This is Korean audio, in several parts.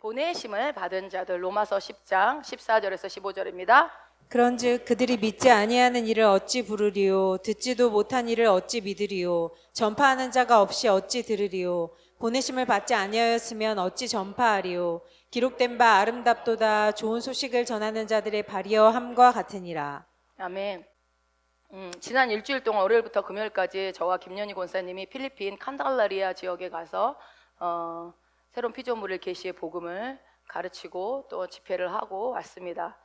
보내심을 받은 자들, 로마서 10장 14절에서 15절입니다. 그런즉 그들이 믿지 아니하는 일을 어찌 부르리요 듣지도 못한 일을 어찌 믿으리요 전파하는 자가 없이 어찌 들으리요 보내심을 받지 아니하였으면 어찌 전파하리요 기록된 바 아름답도다 좋은 소식을 전하는 자들의 발이여 함과 같으니라. 아멘. 지난 일주일 동안 월요일부터 금요일까지 저와 김연희 권사님이 필리핀 칸달라리아 지역에 가서 새로운 피조물을 계시의 복음을 가르치고 또 집회를 하고 왔습니다.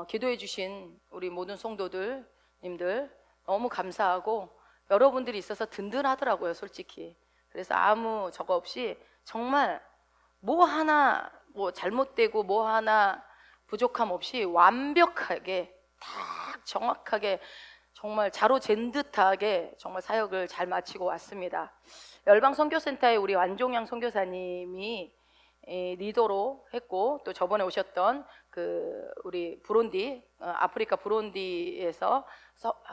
기도해 주신 우리 모든 성도들님들 너무 감사하고 여러분들이 있어서 든든하더라고요, 솔직히. 그래서 아무 저거 없이 정말 뭐 하나 뭐 잘못되고 뭐 하나 부족함 없이 완벽하게 딱 정확하게 정말 자로 잰 듯하게 정말 사역을 잘 마치고 왔습니다. 열방 선교센터에 우리 완종양 선교사님이 리더로 했고, 또 저번에 오셨던 그 우리 부룬디, 아프리카 부룬디에서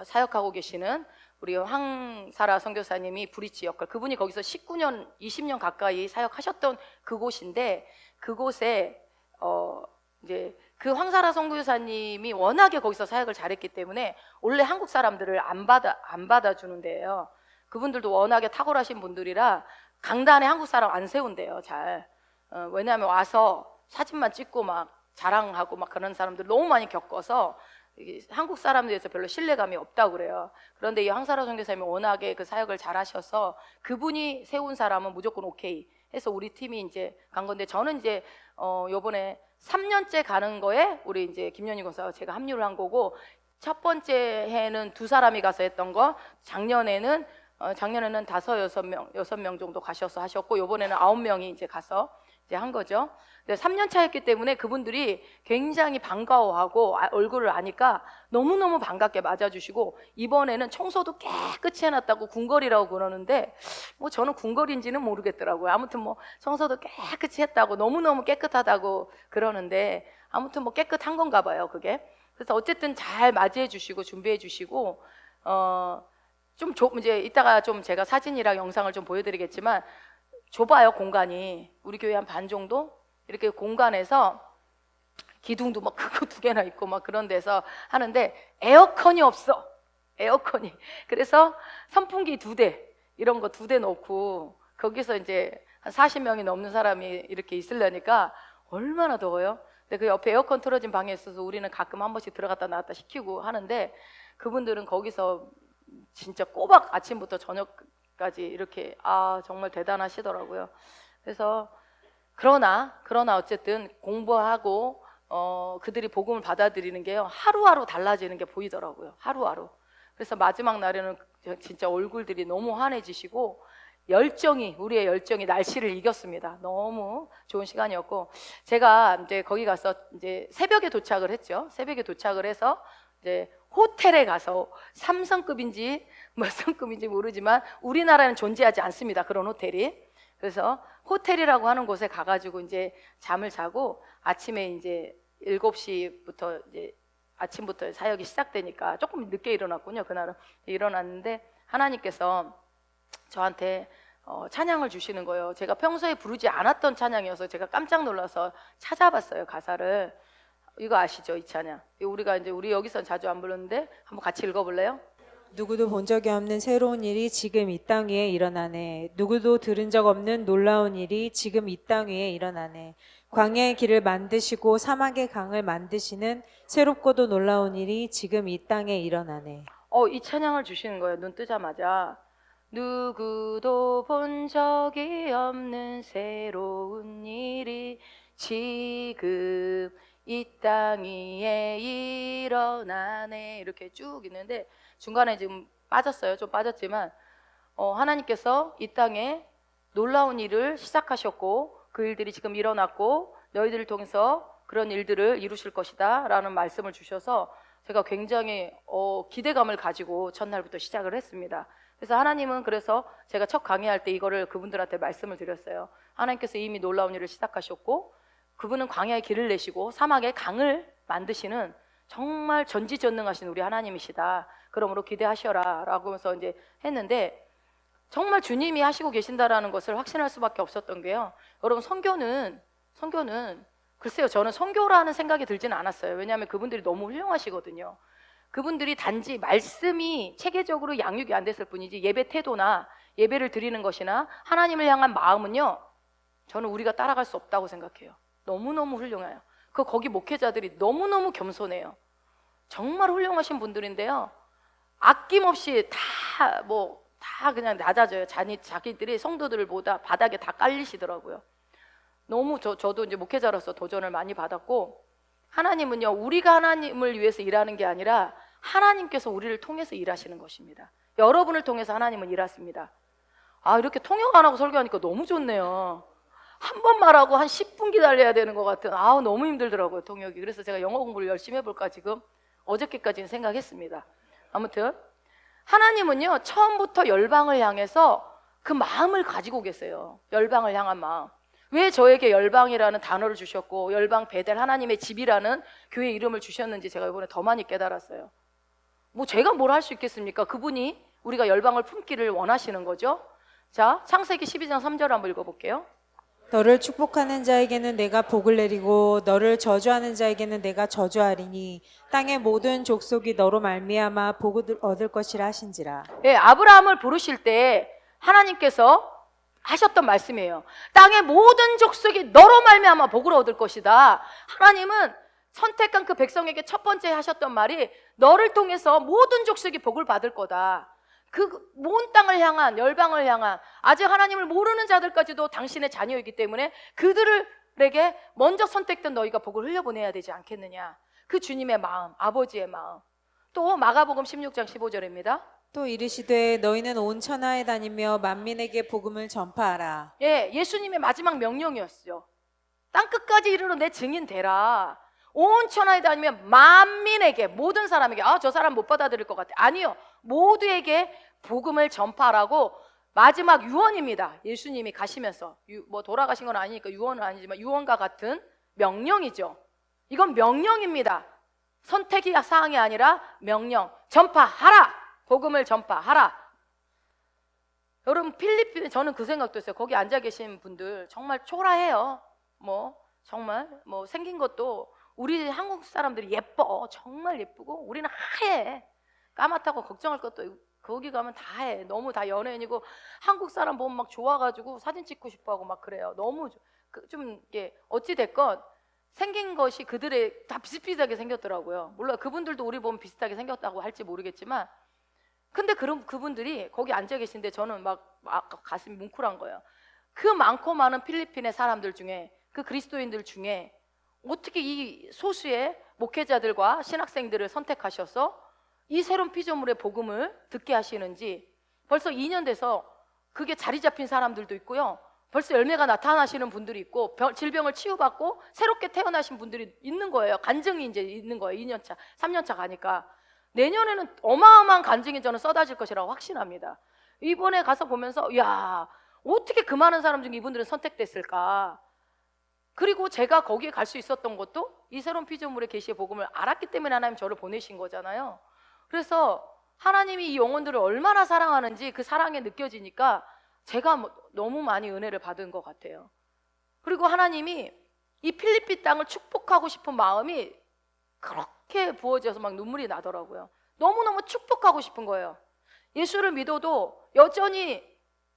사역하고 계시는 우리 황사라 선교사님이 브리지 역할, 그분이 거기서 19년, 20년 가까이 사역하셨던 그곳인데, 그곳에 이제 그 황사라 선교사님이 워낙에 거기서 사역을 잘했기 때문에 원래 한국 사람들을 안 받아주는 데예요. 그분들도 워낙에 탁월하신 분들이라 강단에 한국 사람 안 세운대요, 잘. 왜냐하면 와서 사진만 찍고 막 자랑하고 막 그런 사람들 너무 많이 겪어서 한국 사람들에서 별로 신뢰감이 없다고 그래요. 그런데 이 황사라 선교사님이 워낙에 그 사역을 잘 하셔서 그분이 세운 사람은 무조건 오케이 해서 우리 팀이 이제 간 건데, 저는 이제 요번에 3년째 가는 거에 우리 이제 김연희 권사와 제가 합류를 한 거고, 첫 번째 해는 2사람이 가서 했던 거, 작년에는 6명 정도 가셔서 하셨고, 요번에는 9명이 이제 가서 이제 한 거죠. 3년 차였기 때문에 그분들이 굉장히 반가워하고 얼굴을 아니까 너무너무 반갑게 맞아주시고, 이번에는 청소도 깨끗이 해놨다고 궁궐이라고 그러는데 뭐 저는 궁궐인지는 모르겠더라고요. 아무튼 뭐 청소도 깨끗이 했다고, 너무너무 깨끗하다고 그러는데 아무튼 뭐 깨끗한 건가 봐요, 그게. 그래서 어쨌든 잘 맞이해 주시고 준비해 주시고, 이제 이따가 좀 제가 사진이랑 영상을 좀 보여드리겠지만 좁아요, 공간이. 우리 교회 한 반 정도? 이렇게 공간에서 기둥도 막 크고 2개나 있고 막 그런 데서 하는데 에어컨이 없어. 에어컨이. 그래서 선풍기 2대, 이런 거 2대 놓고 거기서 이제 한 40명이 넘는 사람이 이렇게 있으려니까 얼마나 더워요. 근데 그 옆에 에어컨 틀어진 방에 있어서 우리는 가끔 한 번씩 들어갔다 나왔다 시키고 하는데, 그분들은 거기서 진짜 꼬박 아침부터 저녁까지 이렇게 정말 대단하시더라고요. 그래서 그러나 어쨌든 공부하고 그들이 복음을 받아들이는 게요, 하루하루 달라지는 게 보이더라고요, 하루하루. 그래서 마지막 날에는 진짜 얼굴들이 너무 환해지시고 우리의 열정이 날씨를 이겼습니다. 너무 좋은 시간이었고, 제가 이제 거기 가서 이제 새벽에 도착을 했죠. 새벽에 도착을 해서 이제 호텔에 가서 3성급인지 몇 성급인지 모르지만 우리나라는 존재하지 않습니다, 그런 호텔이. 그래서 호텔이라고 하는 곳에 가가지고 이제 잠을 자고, 아침에 이제 7시부터 이제 아침부터 사역이 시작되니까 조금 늦게 일어났군요. 그날은 일어났는데 하나님께서 저한테 찬양을 주시는 거예요. 제가 평소에 부르지 않았던 찬양이어서 제가 깜짝 놀라서 찾아봤어요, 가사를. 이거 아시죠, 이 찬양? 우리가 이제 우리 여기서 자주 안 부르는데 한번 같이 읽어볼래요? 누구도 본 적이 없는 새로운 일이 지금 이 땅 위에 일어나네. 누구도 들은 적 없는 놀라운 일이 지금 이 땅 위에 일어나네. 광야의 길을 만드시고 사막의 강을 만드시는 새롭고도 놀라운 일이 지금 이 땅에 일어나네. 이 찬양을 주시는 거예요, 눈 뜨자마자. 누구도 본 적이 없는 새로운 일이 지금 이 땅 위에 일어나네, 이렇게 쭉 있는데 중간에 지금 빠졌어요. 좀 빠졌지만 하나님께서 이 땅에 놀라운 일을 시작하셨고 그 일들이 지금 일어났고 너희들을 통해서 그런 일들을 이루실 것이다 라는 말씀을 주셔서 제가 굉장히 기대감을 가지고 첫날부터 시작을 했습니다. 그래서 하나님은, 그래서 제가 첫 강의할 때 이거를 그분들한테 말씀을 드렸어요. 하나님께서 이미 놀라운 일을 시작하셨고 그분은 광야의 길을 내시고 사막의 강을 만드시는 정말 전지전능하신 우리 하나님이시다. 그러므로 기대하셔라 라고 해서 이제 했는데, 정말 주님이 하시고 계신다라는 것을 확신할 수밖에 없었던 게요, 여러분, 선교는 선교는 글쎄요, 저는 선교라는 생각이 들지는 않았어요. 왜냐하면 그분들이 너무 훌륭하시거든요. 그분들이 단지 말씀이 체계적으로 양육이 안 됐을 뿐이지 예배 태도나 예배를 드리는 것이나 하나님을 향한 마음은요, 저는 우리가 따라갈 수 없다고 생각해요. 너무너무 훌륭해요. 거기 목회자들이 너무너무 겸손해요. 정말 훌륭하신 분들인데요, 아낌없이 다 그냥 낮아져요. 자기들이 성도들을 보다 바닥에 다 깔리시더라고요. 너무 저도 이제 목회자로서 도전을 많이 받았고, 하나님은요, 우리가 하나님을 위해서 일하는 게 아니라 하나님께서 우리를 통해서 일하시는 것입니다. 여러분을 통해서 하나님은 일하십니다. 이렇게 통역 안 하고 설교하니까 너무 좋네요. 한 번 말하고 한 10분 기다려야 되는 것 같은, 너무 힘들더라고요, 통역이. 그래서 제가 영어 공부를 열심히 해볼까 지금 어저께까지는 생각했습니다. 아무튼 하나님은요, 처음부터 열방을 향해서 그 마음을 가지고 계세요. 열방을 향한 마음. 왜 저에게 열방이라는 단어를 주셨고 열방 베델 하나님의 집이라는 교회 이름을 주셨는지 제가 이번에 더 많이 깨달았어요. 제가 뭘 할 수 있겠습니까? 그분이 우리가 열방을 품기를 원하시는 거죠. 자, 창세기 12장 3절 한번 읽어볼게요. 너를 축복하는 자에게는 내가 복을 내리고 너를 저주하는 자에게는 내가 저주하리니 땅의 모든 족속이 너로 말미암아 복을 얻을 것이라 하신지라. 예, 아브라함을 부르실 때 하나님께서 하셨던 말씀이에요. 땅의 모든 족속이 너로 말미암아 복을 얻을 것이다. 하나님은 선택한 그 백성에게 첫 번째 하셨던 말이 너를 통해서 모든 족속이 복을 받을 거다. 그 모든 땅을 향한, 열방을 향한, 아직 하나님을 모르는 자들까지도 당신의 자녀이기 때문에 그들에게 먼저 선택된 너희가 복을 흘려보내야 되지 않겠느냐. 그 주님의 마음, 아버지의 마음. 또 마가복음 16장 15절입니다. 또 이르시되 너희는 온 천하에 다니며 만민에게 복음을 전파하라. 예, 예수님의 마지막 명령이었죠. 땅 끝까지 이르러 내 증인 되라. 온 천하에 다니면 만민에게, 모든 사람에게, 저 사람 못 받아들일 것 같아. 아니요, 모두에게 복음을 전파하라고 마지막 유언입니다. 예수님이 가시면서 돌아가신 건 아니니까 유언은 아니지만 유언과 같은 명령이죠. 이건 명령입니다. 선택이 사항이 아니라 명령. 전파하라. 복음을 전파하라. 여러분, 필리핀, 저는 그 생각도 했어요. 거기 앉아 계신 분들 정말 초라해요. 정말 생긴 것도 우리 한국 사람들이 예뻐. 정말 예쁘고 우리는 하얘. 까맣다고 걱정할 것도, 거기 가면 다 해. 너무 다 연예인이고 한국 사람 보면 막 좋아가지고 사진 찍고 싶어하고 막 그래요. 너무 좀 이게 어찌 됐건 생긴 것이 그들의 다 비슷비슷하게 생겼더라고요. 물론 그분들도 우리 보면 비슷하게 생겼다고 할지 모르겠지만, 근데 그분들이 거기 앉아 계신데 저는 막 가슴이 뭉클한 거예요. 그 많고 많은 필리핀의 사람들 중에, 그 그리스도인들 중에 어떻게 이 소수의 목회자들과 신학생들을 선택하셔서 이 새로운 피조물의 복음을 듣게 하시는지, 벌써 2년 돼서 그게 자리 잡힌 사람들도 있고요. 벌써 열매가 나타나시는 분들이 있고, 질병을 치유받고 새롭게 태어나신 분들이 있는 거예요. 간증이 이제 있는 거예요. 2년차, 3년차 가니까. 내년에는 어마어마한 간증이 저는 쏟아질 것이라고 확신합니다. 이번에 가서 보면서, 야, 어떻게 그 많은 사람 중에 이분들은 선택됐을까? 그리고 제가 거기에 갈 수 있었던 것도 이 새로운 피조물의 계시의 복음을 알았기 때문에 하나님 저를 보내신 거잖아요. 그래서 하나님이 이 영혼들을 얼마나 사랑하는지 그 사랑이 느껴지니까 제가 너무 많이 은혜를 받은 것 같아요. 그리고 하나님이 이 필리핀 땅을 축복하고 싶은 마음이 그렇게 부어져서 막 눈물이 나더라고요. 너무너무 축복하고 싶은 거예요. 예수를 믿어도 여전히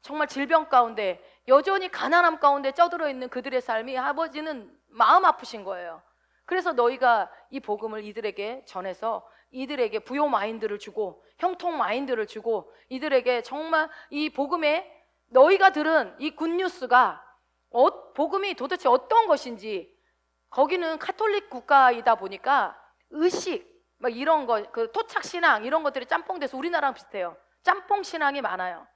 정말 질병 가운데, 여전히 가난함 가운데 쩌들어 있는 그들의 삶이 아버지는 마음 아프신 거예요. 그래서 너희가 이 복음을 이들에게 전해서 이들에게 부요 마인드를 주고 형통 마인드를 주고, 이들에게 정말 이 복음에 너희가 들은 이 굿뉴스가 복음이 도대체 어떤 것인지, 거기는 카톨릭 국가이다 보니까 의식 막 이런 거, 그 토착 신앙 이런 것들이 짬뽕돼서 우리나라랑 비슷해요. 짬뽕 신앙이 많아요.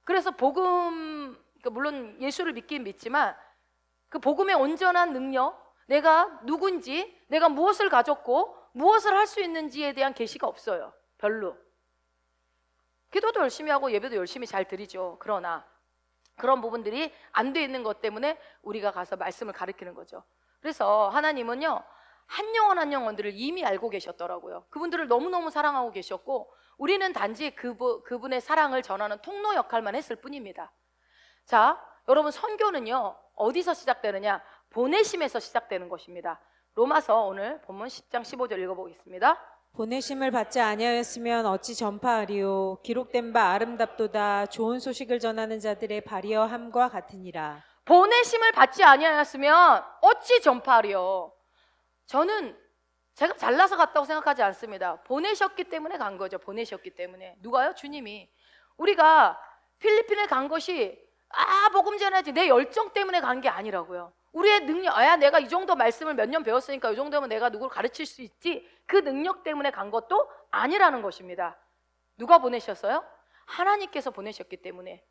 그래서 복음, 물론 예수를 믿긴 믿지만 그 복음의 온전한 능력, 내가 누군지, 내가 무엇을 가졌고 무엇을 할 수 있는지에 대한 계시가 없어요. 별로. 기도도 열심히 하고 예배도 열심히 잘 드리죠. 그러나 그런 부분들이 안 돼 있는 것 때문에 우리가 가서 말씀을 가르치는 거죠. 그래서 하나님은요, 한 영혼 한 영혼들을 이미 알고 계셨더라고요. 그분들을 너무너무 사랑하고 계셨고, 우리는 단지 그분의 사랑을 전하는 통로 역할만 했을 뿐입니다. 자, 여러분, 선교는요 어디서 시작되느냐? 보내심에서 시작되는 것입니다. 로마서 오늘 본문 10장 15절 읽어보겠습니다. 보내심을 받지 아니하였으면 어찌 전파하리요 기록된 바 아름답도다 좋은 소식을 전하는 자들의 발이여 함과 같으니라. 보내심을 받지 아니하였으면 어찌 전파하리요. 저는 제가 잘나서 갔다고 생각하지 않습니다. 보내셨기 때문에 간 거죠. 보내셨기 때문에. 누가요? 주님이. 우리가 필리핀에 간 것이 복음 전하지 내 열정 때문에 간 게 아니라고요. 우리의 능력, 내가 이 정도 말씀을 몇 년 배웠으니까 이 정도면 내가 누구를 가르칠 수 있지, 그 능력 때문에 간 것도 아니라는 것입니다. 누가 보내셨어요? 하나님께서 보내셨기 때문에.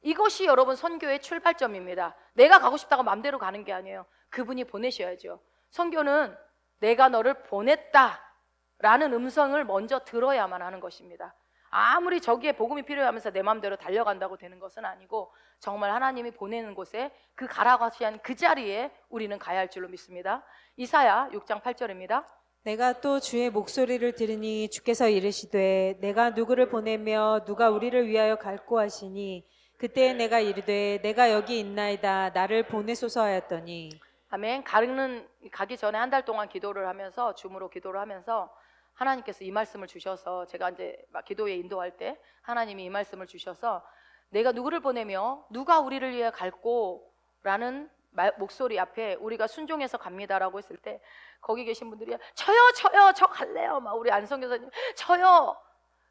이것이 여러분 선교의 출발점입니다. 내가 가고 싶다고 마음대로 가는 게 아니에요. 그분이 보내셔야죠. 선교는 내가 너를 보냈다라는 음성을 먼저 들어야만 하는 것입니다. 아무리 저기에 복음이 필요하면서 내 마음대로 달려간다고 되는 것은 아니고, 정말 하나님이 보내는 곳에 그 가라고 하신 그 자리에 우리는 가야 할 줄로 믿습니다. 이사야 6장 8절입니다. 내가 또 주의 목소리를 들으니 주께서 이르시되 내가 누구를 보내며 누가 우리를 위하여 갈고 하시니 그때에 내가 이르되 내가 여기 있나이다 나를 보내소서 하였더니. 아멘. 가기 전에 한 달 동안 기도를 하면서, 줌으로 기도를 하면서 하나님께서 이 말씀을 주셔서, 제가 이제 막 기도에 인도할 때 하나님이 이 말씀을 주셔서, 내가 누구를 보내며 누가 우리를 위해 갈고 라는 목소리 앞에 우리가 순종해서 갑니다라고 했을 때, 거기 계신 분들이 저요 저 갈래요, 막 우리 안성 교사님 저요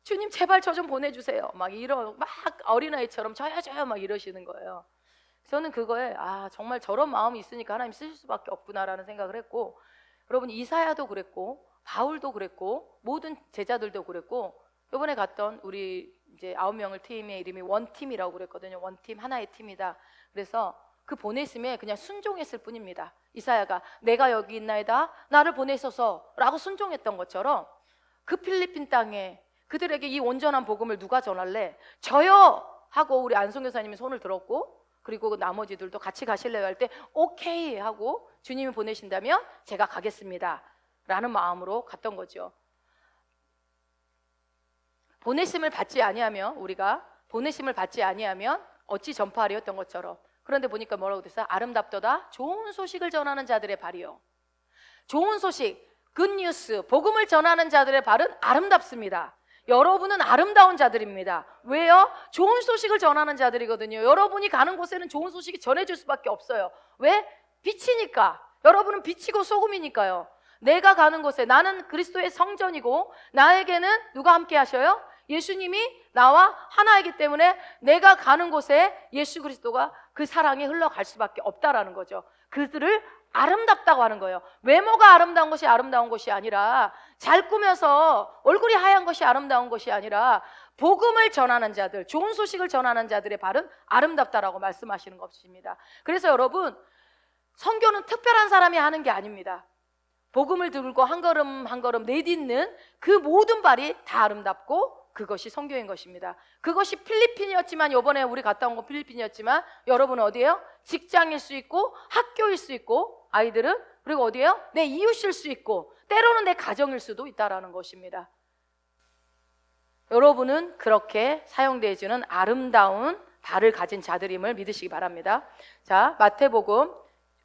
주님 제발 저 좀 보내주세요, 막 어린아이처럼 저요 막 이러시는 거예요. 저는 그거에 정말 저런 마음이 있으니까 하나님 쓰실 수밖에 없구나라는 생각을 했고, 여러분 이사야도 그랬고 바울도 그랬고 모든 제자들도 그랬고, 이번에 갔던 우리 이제 9명을 팀의 이름이 원팀이라고 그랬거든요. 원팀, 하나의 팀이다. 그래서 그 보냈음에 그냥 순종했을 뿐입니다. 이사야가 내가 여기 있나이다 나를 보내소서라고 순종했던 것처럼, 그 필리핀 땅에 그들에게 이 온전한 복음을 누가 전할래? 저요 하고 우리 안송 교사님이 손을 들었고, 그리고 나머지들도 같이 가실래요 할 때 오케이 하고, 주님이 보내신다면 제가 가겠습니다 라는 마음으로 갔던 거죠. 우리가 보내심을 받지 아니하면 어찌 전파하리였던 것처럼. 그런데 보니까 뭐라고 됐어요? 아름답도다 좋은 소식을 전하는 자들의 발이요. 좋은 소식, 굿뉴스, 복음을 전하는 자들의 발은 아름답습니다. 여러분은 아름다운 자들입니다. 왜요? 좋은 소식을 전하는 자들이거든요. 여러분이 가는 곳에는 좋은 소식이 전해질 수밖에 없어요. 왜? 빛이니까. 여러분은 빛이고 소금이니까요. 내가 가는 곳에, 나는 그리스도의 성전이고 나에게는 누가 함께 하셔요? 예수님이 나와 하나이기 때문에 내가 가는 곳에 예수 그리스도가 그 사랑이 흘러갈 수밖에 없다라는 거죠. 그들을 아름답다고 하는 거예요. 외모가 아름다운 것이 아름다운 것이 아니라, 잘 꾸며서 얼굴이 하얀 것이 아름다운 것이 아니라, 복음을 전하는 자들, 좋은 소식을 전하는 자들의 발은 아름답다라고 말씀하시는 것입니다. 그래서 여러분, 선교는 특별한 사람이 하는 게 아닙니다. 복음을 들고 한 걸음 한 걸음 내딛는 그 모든 발이 다 아름답고, 그것이 선교인 것입니다. 그것이 필리핀이었지만, 이번에 우리 갔다 온 건 필리핀이었지만, 여러분은 어디예요? 직장일 수 있고 학교일 수 있고, 아이들은 그리고 어디예요? 내 이웃일 수 있고, 때로는 내 가정일 수도 있다라는 것입니다. 여러분은 그렇게 사용되어지는 아름다운 발을 가진 자들임을 믿으시기 바랍니다. 자, 마태복음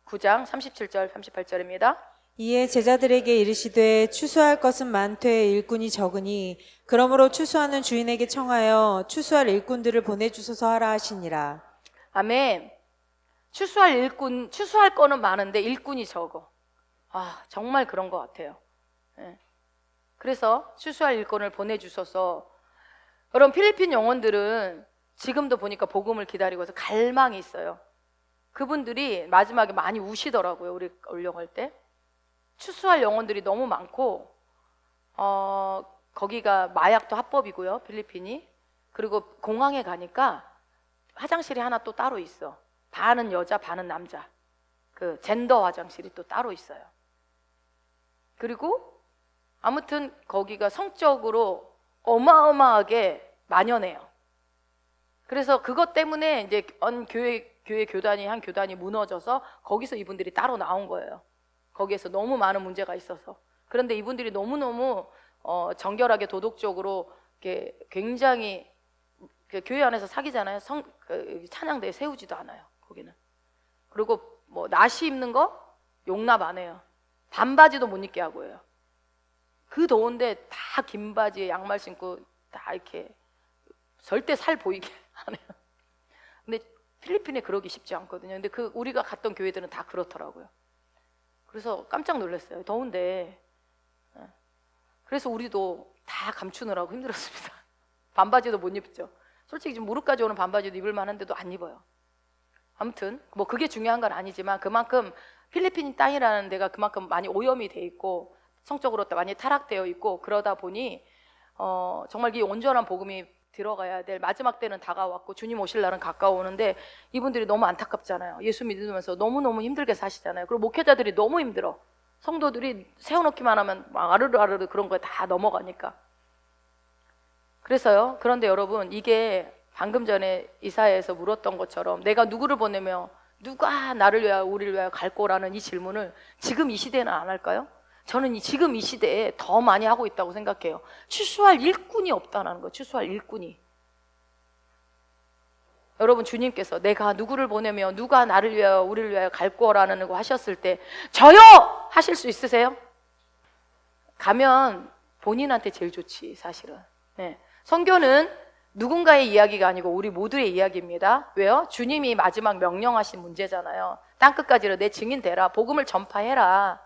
9장 37절 38절입니다. 이에 제자들에게 이르시되 추수할 것은 많되 일꾼이 적으니 그러므로 추수하는 주인에게 청하여 추수할 일꾼들을 보내주소서 하라 하시니라. 아멘. 추수할 거는 많은데 일꾼이 적어. 정말 그런 것 같아요. 그래서 추수할 일꾼을 보내주셔서, 여러분 필리핀 영혼들은 지금도 보니까 복음을 기다리고 서 갈망이 있어요. 그분들이 마지막에 많이 우시더라고요. 우리 올려갈 때 추수할 영혼들이 너무 많고, 거기가 마약도 합법이고요, 필리핀이. 그리고 공항에 가니까 화장실이 하나 또 따로 있어. 반은 여자 반은 남자, 그 젠더 화장실이 또 따로 있어요. 그리고 아무튼 거기가 성적으로 어마어마하게 만연해요. 그래서 그것 때문에 이제 교회 교단이 한 교단이 무너져서 거기서 이분들이 따로 나온 거예요. 거기에서 너무 많은 문제가 있어서. 그런데 이분들이 너무너무 정결하게 도덕적으로 이렇게 굉장히 교회 안에서 사귀잖아요. 찬양대에 세우지도 않아요, 거기는. 그리고 뭐 나시 입는 거 용납 안 해요. 반바지도 못 입게 하고 해요. 그 더운데 다 긴 바지에 양말 신고 다 이렇게 절대 살 보이게 안 해요. 근데 필리핀에 그러기 쉽지 않거든요. 근데 우리가 갔던 교회들은 다 그렇더라고요. 그래서 깜짝 놀랐어요. 더운데. 그래서 우리도 다 감추느라고 힘들었습니다. 반바지도 못 입죠. 솔직히 지금 무릎까지 오는 반바지도 입을 만한데도 안 입어요. 아무튼 뭐 그게 중요한 건 아니지만 그만큼 필리핀 땅이라는 데가 그만큼 많이 오염이 돼 있고 성적으로 많이 타락되어 있고 그러다 보니 정말 이 온전한 복음이 들어가야 될 마지막 때는 다가왔고 주님 오실 날은 가까워오는데 이분들이 너무 안타깝잖아요. 예수 믿으면서 너무너무 힘들게 사시잖아요. 그리고 목회자들이 너무 힘들어. 성도들이 세워놓기만 하면 막 아르르 그런 거에 다 넘어가니까. 그래서요. 그런데 여러분 이게 방금 전에 이사야에서 물었던 것처럼 내가 누구를 보내며 누가 나를 위하여 우리를 위하여 갈 거라는 이 질문을 지금 이 시대에는 안 할까요? 저는 지금 이 시대에 더 많이 하고 있다고 생각해요. 추수할 일꾼이 없다는 거예요. 추수할 일꾼이. 여러분 주님께서 내가 누구를 보내며 누가 나를 위하여 우리를 위하여 갈 거라는 거 하셨을 때 저요! 하실 수 있으세요? 가면 본인한테 제일 좋지 사실은. 네. 선교는 누군가의 이야기가 아니고 우리 모두의 이야기입니다. 왜요? 주님이 마지막 명령하신 문제잖아요. 땅끝까지로 내 증인 되라. 복음을 전파해라.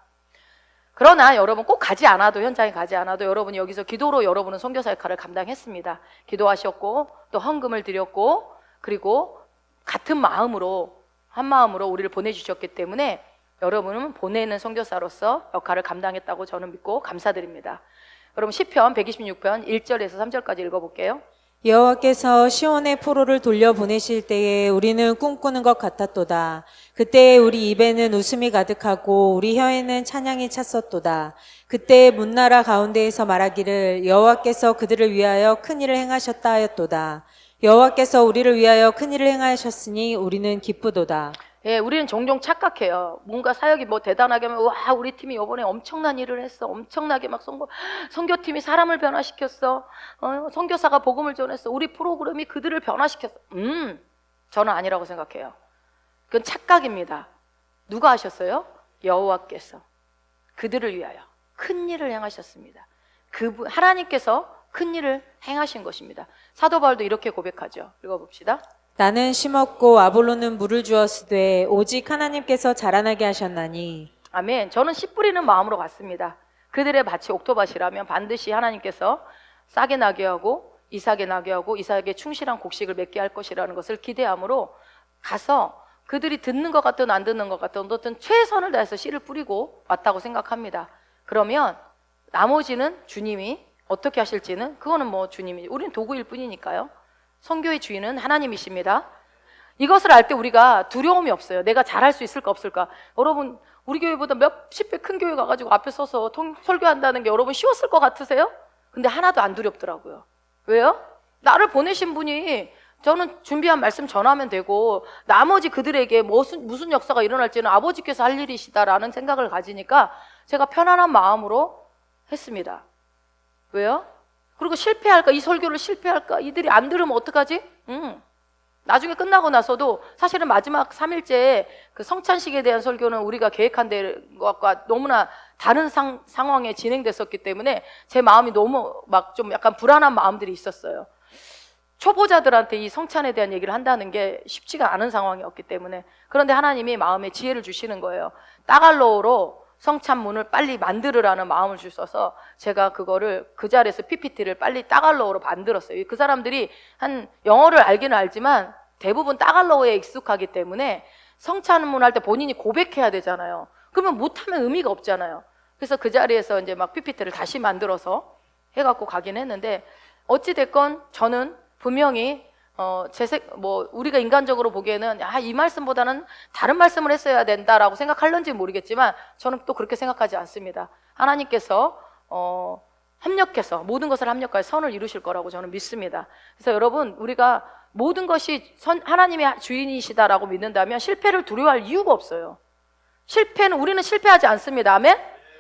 그러나 여러분 꼭 가지 않아도 현장에 가지 않아도 여러분이 여기서 기도로 여러분은 선교사 역할을 감당했습니다. 기도하셨고 또 헌금을 드렸고 그리고 같은 마음으로 한 마음으로 우리를 보내주셨기 때문에 여러분은 보내는 선교사로서 역할을 감당했다고 저는 믿고 감사드립니다. 여러분 시편 126편 1절에서 3절까지 읽어볼게요. 여호와께서 시온의 포로를 돌려보내실 때에 우리는 꿈꾸는 것 같았도다. 그때에 우리 입에는 웃음이 가득하고 우리 혀에는 찬양이 찼었도다. 그때에 문나라 가운데에서 말하기를 여호와께서 그들을 위하여 큰 일을 행하셨다 하였도다. 여호와께서 우리를 위하여 큰 일을 행하셨으니 우리는 기쁘도다. 예, 우리는 종종 착각해요. 뭔가 사역이 뭐 대단하게 하면 와 우리 팀이 이번에 엄청난 일을 했어. 엄청나게 막 선교팀이 사람을 변화시켰어. 선교사가 복음을 전했어. 우리 프로그램이 그들을 변화시켰어. 저는 아니라고 생각해요. 그건 착각입니다. 누가 하셨어요? 여호와께서 그들을 위하여 큰 일을 행하셨습니다. 하나님께서 큰 일을 행하신 것입니다. 사도 바울도 이렇게 고백하죠. 읽어봅시다. 나는 심었고 아볼로는 물을 주었으되 오직 하나님께서 자라나게 하셨나니. 아멘. 저는 씨 뿌리는 마음으로 갔습니다. 그들의 밭이 옥토밭이라면 반드시 하나님께서 싹이 나게 하고 이삭에 나게 하고 이삭에 충실한 곡식을 맺게 할 것이라는 것을 기대함으로 가서 그들이 듣는 것 같든 안 듣는 것 같든 어떤 최선을 다해서 씨를 뿌리고 왔다고 생각합니다. 그러면 나머지는 주님이 어떻게 하실지는 그거는 뭐 주님이, 우리는 도구일 뿐이니까요. 선교의 주인은 하나님이십니다. 이것을 알 때 우리가 두려움이 없어요. 내가 잘할 수 있을까 없을까. 여러분 우리 교회보다 몇십 배 큰 교회 가가지고 앞에 서서 설교한다는 게 여러분 쉬웠을 것 같으세요? 근데 하나도 안 두렵더라고요. 왜요? 나를 보내신 분이 저는 준비한 말씀 전하면 되고 나머지 그들에게 무슨 역사가 일어날지는 아버지께서 할 일이시다라는 생각을 가지니까 제가 편안한 마음으로 했습니다. 왜요? 그리고 실패할까? 이 설교를 실패할까? 이들이 안 들으면 어떡하지? 나중에 끝나고 나서도 사실은 마지막 3일째 그 성찬식에 대한 설교는 우리가 계획한 것과 너무나 다른 상황에 진행됐었기 때문에 제 마음이 너무 막 좀 약간 불안한 마음들이 있었어요. 초보자들한테 이 성찬에 대한 얘기를 한다는 게 쉽지가 않은 상황이었기 때문에. 그런데 하나님이 마음에 지혜를 주시는 거예요. 따갈로어로 성찬문을 빨리 만들으라는 마음을 주셔서 제가 그거를 그 자리에서 PPT를 빨리 따갈로어로 만들었어요. 그 사람들이 한 영어를 알기는 알지만 대부분 따갈로어에 익숙하기 때문에 성찬문 할 때 본인이 고백해야 되잖아요. 그러면 못하면 의미가 없잖아요. 그래서 그 자리에서 이제 막 PPT를 다시 만들어서 해갖고 가긴 했는데 어찌됐건 저는 분명히 우리가 인간적으로 보기에는 이 말씀보다는 다른 말씀을 했어야 된다라고 생각할런지 모르겠지만 저는 또 그렇게 생각하지 않습니다. 하나님께서 합력해서 모든 것을 합력하여 선을 이루실 거라고 저는 믿습니다. 그래서 여러분 우리가 모든 것이 하나님의 주인이시다라고 믿는다면 실패를 두려워할 이유가 없어요. 우리는 실패하지 않습니다. 아멘?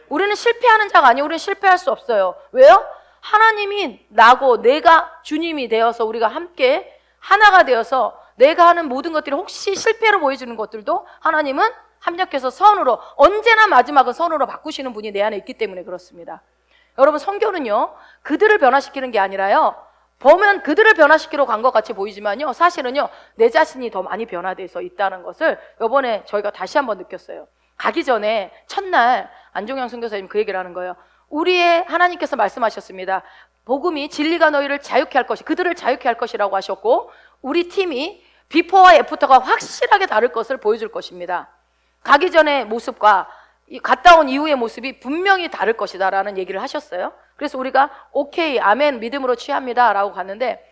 우리는 실패하는 자가 아니에요. 우리는 실패할 수 없어요. 왜요? 하나님이 나고 내가 주님이 되어서 우리가 함께 하나가 되어서 내가 하는 모든 것들이 혹시 실패로 보여지는 것들도 하나님은 합력해서 선으로, 언제나 마지막은 선으로 바꾸시는 분이 내 안에 있기 때문에 그렇습니다. 여러분, 선교는요, 그들을 변화시키는 게 아니라요, 보면 그들을 변화시키러 간 것 같이 보이지만요, 사실은요, 내 자신이 더 많이 변화돼서 있다는 것을 이번에 저희가 다시 한번 느꼈어요. 가기 전에 첫날 안종영 선교사님 그 얘기를 하는 거예요. 우리의 하나님께서 말씀하셨습니다. 복음이 진리가 너희를 자유케 할 것이, 그들을 자유케 할 것이라고 하셨고, 우리 팀이 비포와 애프터가 확실하게 다를 것을 보여줄 것입니다. 가기 전의 모습과 갔다 온 이후의 모습이 분명히 다를 것이다 라는 얘기를 하셨어요. 그래서 우리가 오케이, 아멘, 믿음으로 취합니다 라고 갔는데,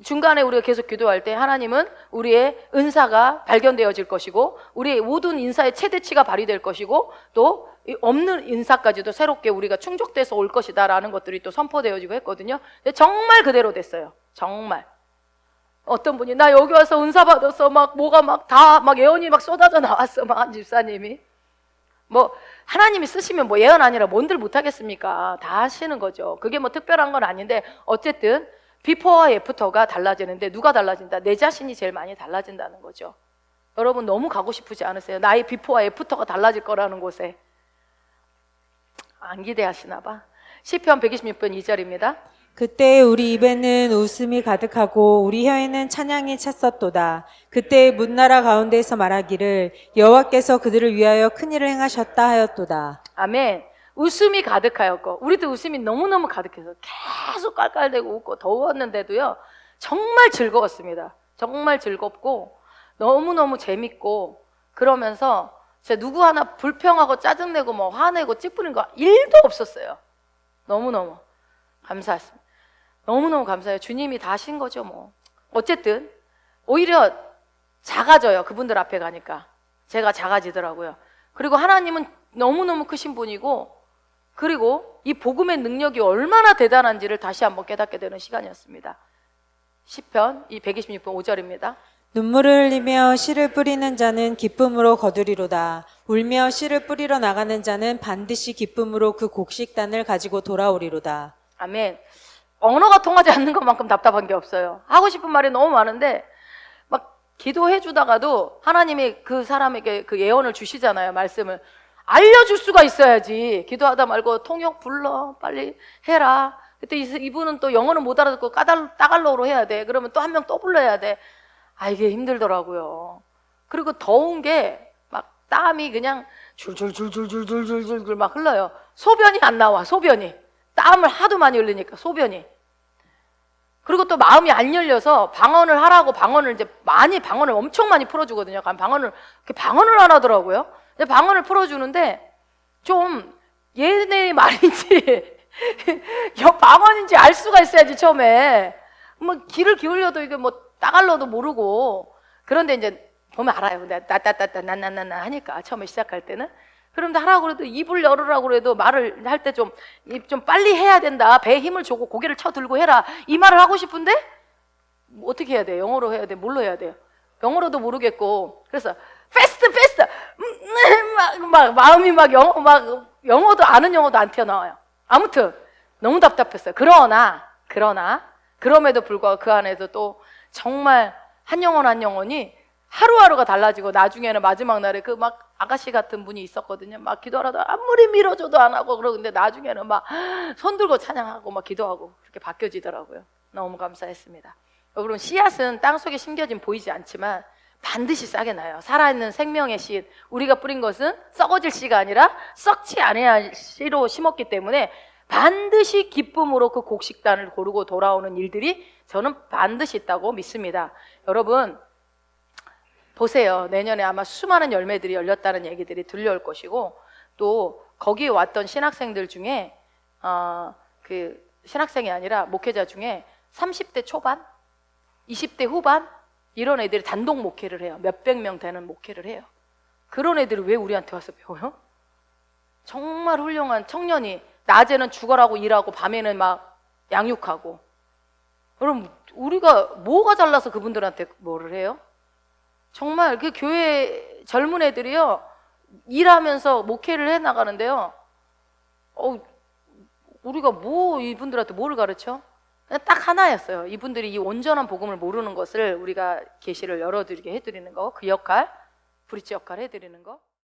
중간에 우리가 계속 기도할 때 하나님은 우리의 은사가 발견되어질 것이고, 우리의 모든 인사의 최대치가 발휘될 것이고, 또 없는 인사까지도 새롭게 우리가 충족돼서 올 것이다 라는 것들이 또 선포되어지고 했거든요. 근데 정말 그대로 됐어요. 정말. 어떤 분이 나 여기 와서 은사 받았어, 막 뭐가 막 다 막 예언이 막 쏟아져 나왔어, 막 한 집사님이. 뭐 하나님이 쓰시면 뭐 예언 아니라 뭔들 못하겠습니까? 다 하시는 거죠. 그게 뭐 특별한 건 아닌데, 어쨌든 비포와 애프터가 달라지는데, 누가 달라진다? 내 자신이 제일 많이 달라진다는 거죠. 여러분, 너무 가고 싶으지 않으세요? 나의 비포와 애프터가 달라질 거라는 곳에. 안 기대하시나 봐. 시편 126편 2절입니다. 그때 우리 입에는 웃음이 가득하고 우리 혀에는 찬양이 찼었도다. 그때 문나라 가운데에서 말하기를 여호와께서 그들을 위하여 큰 일을 행하셨다 하였도다. 아멘. 웃음이 가득하였고, 우리도 웃음이 너무너무 가득해서 계속 깔깔대고 웃고 더웠는데도요, 정말 즐거웠습니다. 정말 즐겁고 너무너무 재밌고, 그러면서 진짜 누구 하나 불평하고 짜증내고 뭐 화내고 찌푸린 거 1도 없었어요. 너무너무 감사했습니다. 너무너무 감사해요. 주님이 다 하신 거죠 뭐. 어쨌든 오히려 작아져요. 그분들 앞에 가니까 제가 작아지더라고요. 그리고 하나님은 너무너무 크신 분이고, 그리고 이 복음의 능력이 얼마나 대단한지를 다시 한번 깨닫게 되는 시간이었습니다. 시편 126편 5절입니다. 눈물을 흘리며 씨를 뿌리는 자는 기쁨으로 거두리로다. 울며 씨를 뿌리러 나가는 자는 반드시 기쁨으로 그 곡식단을 가지고 돌아오리로다. 아멘. 언어가 통하지 않는 것만큼 답답한 게 없어요. 하고 싶은 말이 너무 많은데 막 기도해 주다가도 하나님이 그 사람에게 그 예언을 주시잖아요. 말씀을 알려줄 수가 있어야지. 기도하다 말고 통역 불러, 빨리 해라. 그때 이분은 또 영어는 못 알아듣고 따갈로로 해야 돼. 그러면 또 한 명 또 불러야 돼. 아, 이게 힘들더라고요. 그리고 더운 게 막 땀이 그냥 줄줄줄줄줄줄줄줄 막 흘러요. 소변이 안 나와. 소변이. 땀을 하도 많이 흘리니까 소변이. 그리고 또 마음이 안 열려서 방언을 하라고 방언을 방언을 엄청 많이 풀어주거든요. 방언을 안 하더라고요. 근데 방언을 풀어주는데 좀 얘네 말인지 방언인지 알 수가 있어야지. 처음에 뭐 귀를 기울여도 이게 뭐 따갈로도 모르고. 그런데 이제 보면 알아요. 따따따따 나나나나 하니까 처음에 시작할 때는. 그런데 하라고 그래도 입을 열으라고 그래도 말을 할 때 좀 빨리 해야 된다. 배에 힘을 주고 고개를 쳐들고 해라. 이 말을 하고 싶은데 뭐 어떻게 해야 돼? 영어로 해야 돼? 뭘로 해야 돼요? 영어로도 모르겠고. 그래서 패스트 막 마음이 막 영어도 아는 영어도 안 튀어나와요. 아무튼 너무 답답했어요. 그럼에도 불구하고 그 안에서 또 정말 한 영혼 한 영혼이 하루하루가 달라지고, 나중에는 마지막 날에 그 막 아가씨 같은 분이 있었거든요. 막 기도하라도 아무리 밀어줘도 안 하고 그러는데 나중에는 막 손 들고 찬양하고 막 기도하고 그렇게 바뀌어지더라고요. 너무 감사했습니다. 여러분, 씨앗은 땅속에 심겨진 보이지 않지만 반드시 싹이 나요. 살아있는 생명의 씨, 우리가 뿌린 것은 썩어질 씨가 아니라 썩지 않아야 씨로 심었기 때문에 반드시 기쁨으로 그 곡식단을 고르고 돌아오는 일들이 저는 반드시 있다고 믿습니다. 여러분 보세요. 내년에 아마 수많은 열매들이 열렸다는 얘기들이 들려올 것이고, 또 거기에 왔던 신학생들 중에 그 신학생이 아니라 목회자 중에 30대 초반, 20대 후반 이런 애들이 단독 목회를 해요. 몇백 명 되는 목회를 해요. 그런 애들이 왜 우리한테 와서 배워요? 정말 훌륭한 청년이 낮에는 죽어라고 일하고 밤에는 막 양육하고. 그럼 우리가 뭐가 잘나서 그분들한테 뭐를 해요? 정말 그 교회 젊은 애들이요, 일하면서 목회를 해 나가는데요, 우리가 이분들한테 뭐를 가르쳐? 그냥 딱 하나였어요. 이분들이 이 온전한 복음을 모르는 것을 우리가 계시를 열어드리게 해드리는 거, 그 역할, 브릿지 역할 해드리는 거.